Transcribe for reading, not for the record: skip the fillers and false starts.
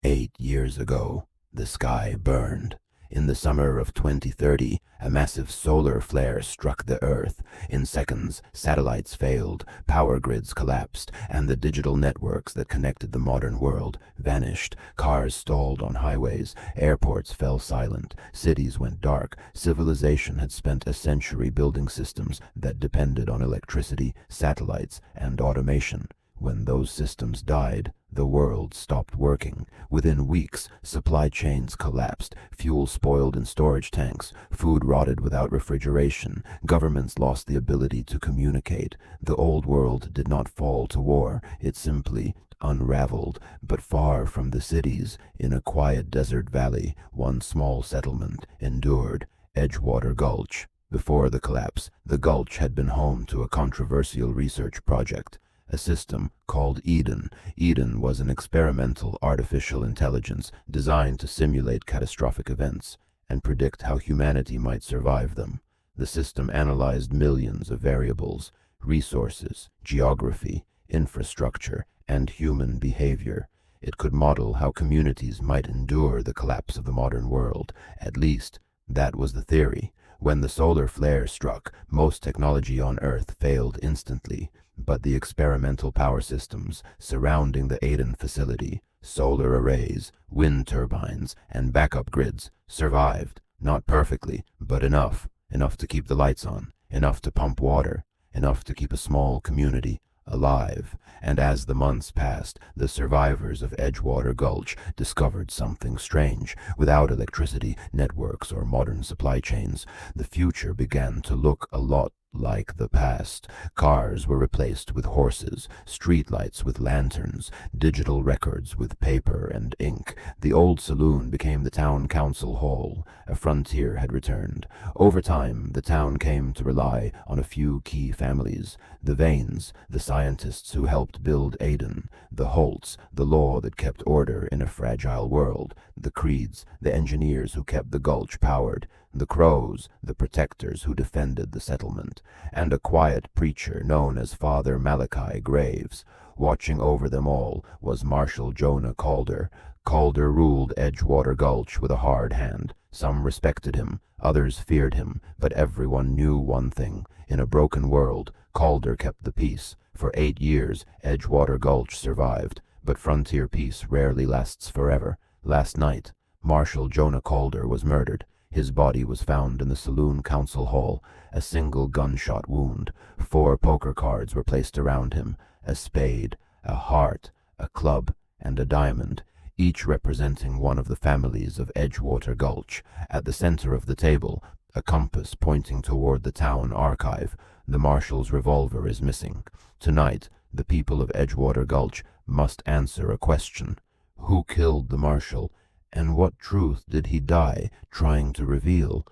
8 years ago, the sky burned. In the summer of 2030, a massive solar flare struck the Earth. In seconds, satellites failed, power grids collapsed, and the digital networks that connected the modern world vanished. Cars stalled on highways, airports fell silent, cities went dark. Civilization had spent a century building systems that depended on electricity, satellites, and automation. When those systems died, the world stopped working. Within weeks, supply chains collapsed, fuel spoiled in storage tanks, food rotted without refrigeration, governments lost the ability to communicate. The old world did not fall to war, it simply unraveled. But far from the cities, in a quiet desert valley, one small settlement endured: Edgewater Gulch. Before the collapse, the gulch had been home to a controversial research project. A system called Eden. Eden was an experimental artificial intelligence designed to simulate catastrophic events and predict how humanity might survive them. The system analyzed millions of variables: resources, geography, infrastructure, and human behavior. It could model how communities might endure the collapse of the modern world. At least, that was the theory. When the solar flare struck, most technology on Earth failed instantly. But the experimental power systems surrounding the Eden facility, solar arrays, wind turbines, and backup grids, survived. Not perfectly, but enough. Enough to keep the lights on, enough to pump water, enough to keep a small community alive. And as the months passed, the survivors of Edgewater Gulch discovered something strange. Without electricity, networks, or modern supply chains, the future began to look a lot like the past. Cars were replaced with horses, streetlights with lanterns, digital records with paper and ink. The old saloon became the town council hall. A frontier had returned. Over time, the town came to rely on a few key families: the Vanes, the scientists who helped build Eden; the Holts, the law that kept order in a fragile world; the Creeds, the engineers who kept the gulch powered; the Crows, the protectors who defended the settlement; and a quiet preacher known as Father Malachi Graves. Watching over them all was Marshal Jonah Calder. Calder ruled Edgewater Gulch with a hard hand. Some respected him, others feared him, but everyone knew one thing: in a broken world, Calder kept the peace. For 8 years, Edgewater Gulch survived, but frontier peace rarely lasts forever. Last night, Marshal Jonah Calder was murdered. His body was found in the saloon council hall, a single gunshot wound. 4 poker cards were placed around him: a spade, a heart, a club, and a diamond, each representing one of the families of Edgewater Gulch. At the center of the table, a compass pointing toward the town archive. The marshal's revolver is missing. Tonight, the people of Edgewater Gulch must answer a question: who killed the marshal, and what truth did he die trying to reveal?